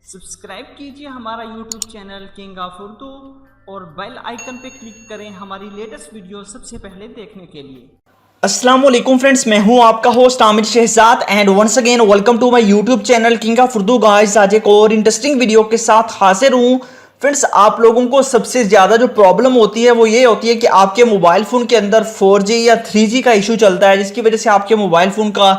Subscribe कीजिए हमारा YouTube channel king of Urdu और बेल आइकन पे क्लिक करें हमारी लेटेस्ट वीडियो सबसे पहले देखने के लिए। अस्सलाम वालेकुम फ्रेंड्स, मैं हूं आपका host Aamir Shahzad and once again welcome to my YouTube channel king of Urdu. Guys, आज एक और इंटरेस्टिंग वीडियो के साथ हाजिर हूं। फ्रेंड्स, आप लोगों को सबसे ज़्यादा जो प्रॉब्लम होती है वो ये होती है कि आपके मोबाइल फ़ोन के अंदर 4G या 3G का इशू चलता है, जिसकी वजह से आपके मोबाइल फ़ोन का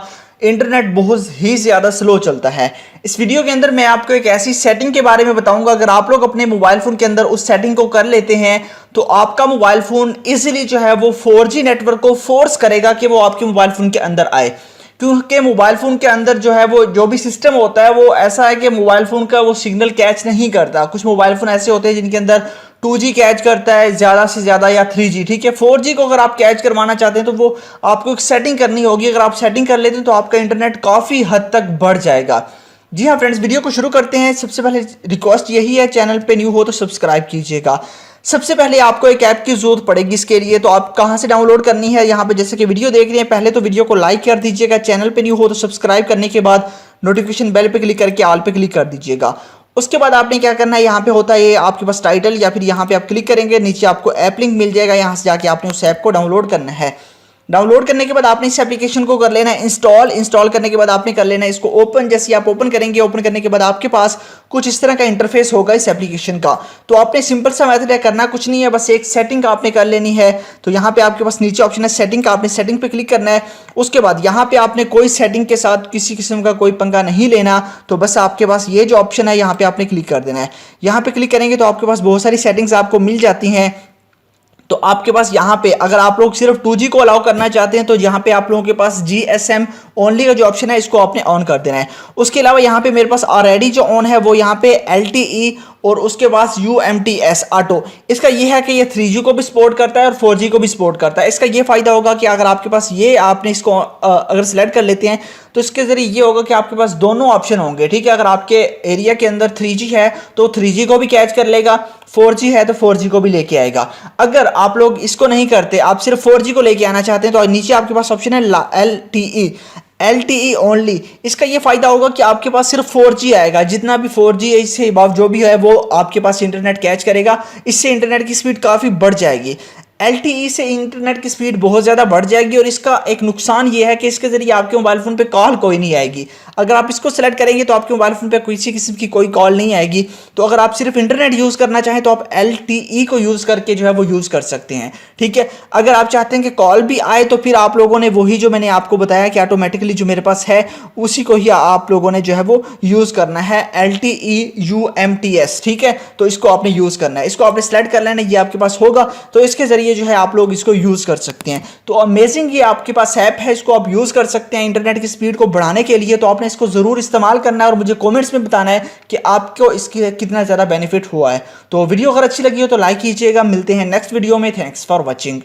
इंटरनेट बहुत ही ज़्यादा स्लो चलता है। इस वीडियो के अंदर मैं आपको एक ऐसी सेटिंग के बारे में बताऊंगा, अगर आप लोग अपने मोबाइल फ़ोन के अंदर उस सेटिंग को कर लेते हैं तो आपका मोबाइल फ़ोन इजीली जो है वो 4G नेटवर्क को फोर्स करेगा कि वो आपके मोबाइल फ़ोन के अंदर आए। क्योंकि मोबाइल फ़ोन के अंदर जो है वो जो भी सिस्टम होता है वो ऐसा है कि मोबाइल फ़ोन का वो सिग्नल कैच नहीं करता। कुछ मोबाइल फ़ोन ऐसे होते हैं जिनके अंदर 2G कैच करता है ज़्यादा से ज़्यादा या 3G, ठीक है। 4G को अगर आप कैच करवाना चाहते हैं तो वो आपको एक सेटिंग करनी होगी। अगर आप सेटिंग कर लेते हैं तो आपका इंटरनेट काफ़ी हद तक बढ़ जाएगा। जी हाँ फ्रेंड्स, वीडियो को शुरू करते हैं। सबसे पहले रिक्वेस्ट यही है, चैनल पे न्यू हो तो सब्सक्राइब कीजिएगा। सबसे पहले आपको एक ऐप की जरूरत पड़ेगी इसके लिए, तो आप कहां से डाउनलोड करनी है, यहाँ पे जैसे कि वीडियो देख रहे हैं, पहले तो वीडियो को लाइक कर दीजिएगा। चैनल पे न्यू हो तो सब्सक्राइब करने के बाद नोटिफिकेशन बेल पे क्लिक करके ऑल पे क्लिक कर दीजिएगा। उसके बाद आपने क्या करना है, यहाँ पे होता है ये आपके पास टाइटल, या फिर यहाँ पे आप क्लिक करेंगे, नीचे आपको ऐप लिंक मिल जाएगा, यहाँ से जाके आपने उस ऐप को डाउनलोड करना है। डाउनलोड करने के बाद आपने इस एप्लीकेशन को कर लेना है इंस्टॉल करने के बाद आपने कर लेना है इसको ओपन। जैसे आप ओपन करेंगे, ओपन करने के बाद आपके पास कुछ इस तरह का इंटरफेस होगा इस एप्लीकेशन का। तो आपने सिंपल सा मेथड है, करना कुछ नहीं है, बस एक सेटिंग का आपने कर लेनी है। तो यहाँ पे आपके पास नीचे ऑप्शन है सेटिंग का, आपने सेटिंग पे क्लिक करना है। उसके बाद यहाँ पे आपने कोई सेटिंग के साथ किसी किस्म का कोई पंगा नहीं लेना, तो बस आपके पास ये जो ऑप्शन है यहाँ पे आपने क्लिक कर देना है। यहाँ पे क्लिक करेंगे तो आपके पास बहुत सारी सेटिंग्स आपको मिल जाती हैं। तो आपके पास यहाँ पे अगर आप लोग सिर्फ 2G को अलाउ करना चाहते हैं तो यहाँ पे आप लोगों के पास GSM ओनली का जो ऑप्शन है इसको आपने ऑन कर देना है। उसके अलावा यहाँ पे मेरे पास ऑलरेडी जो ऑन है वो यहाँ पे LTE और उसके बाद UMTS ऑटो। इसका ये है कि ये 3G को भी सपोर्ट करता है और 4G को भी सपोर्ट करता है। इसका ये फायदा होगा कि अगर आपके पास ये आपने इसको अगर सिलेक्ट कर लेते हैं तो इसके जरिए ये होगा कि आपके पास दोनों ऑप्शन होंगे, ठीक है। अगर आपके एरिया के अंदर 3G है तो 3G को भी कैच कर लेगा, 4G है तो 4G को भी लेके आएगा। अगर आप लोग इसको नहीं करते, आप सिर्फ 4G को लेके आना चाहते हैं, तो नीचे आपके पास ऑप्शन है LTE ओनली। इसका ये फायदा होगा कि आपके पास सिर्फ 4G आएगा, जितना भी 4G है इससे अबव जो भी है वो आपके पास इंटरनेट कैच करेगा। इससे इंटरनेट की स्पीड काफ़ी बढ़ जाएगी। LTE से इंटरनेट की स्पीड बहुत ज़्यादा बढ़ जाएगी और इसका एक नुकसान ये है कि इसके ज़रिए आपके मोबाइल फ़ोन पे कॉल कोई नहीं आएगी। अगर आप इसको सेलेक्ट करेंगे तो आपके मोबाइल फ़ोन पे किसी किस्म की कोई कॉल नहीं आएगी। तो अगर आप सिर्फ इंटरनेट यूज़ करना चाहें तो आप LTE को यूज़ करके जो है वो यूज़ कर सकते हैं, ठीक है। अगर आप चाहते हैं कि कॉल भी आए तो फिर आप लोगों ने वही जो मैंने आपको बताया कि ऑटोमेटिकली जो मेरे पास है उसी को ही आप लोगों ने जो है वो यूज़ करना है, LTE UMTS, ठीक है। तो इसको आपने यूज़ करना है, इसको आपने सेलेक्ट कर लेना है, ये आपके पास होगा तो इसके ज़रिए जो है आप लोग इसको यूज़ कर सकते हैं। तो अमेजिंग ये आपके पास ऐप है, इसको आप यूज़ कर सकते हैं इंटरनेट की स्पीड को बढ़ाने के लिए। तो आपने इसको ज़रूर इस्तेमाल करना है और मुझे कमेंट्स में बताना है कि आपको इसकी कितना ज़्यादा बेनिफिट हुआ है। तो वीडियो अगर अच्छी लगी हो तो लाइक कीजिएगा। मिलते हैं नेक्स्ट वीडियो में। Thanks for watching.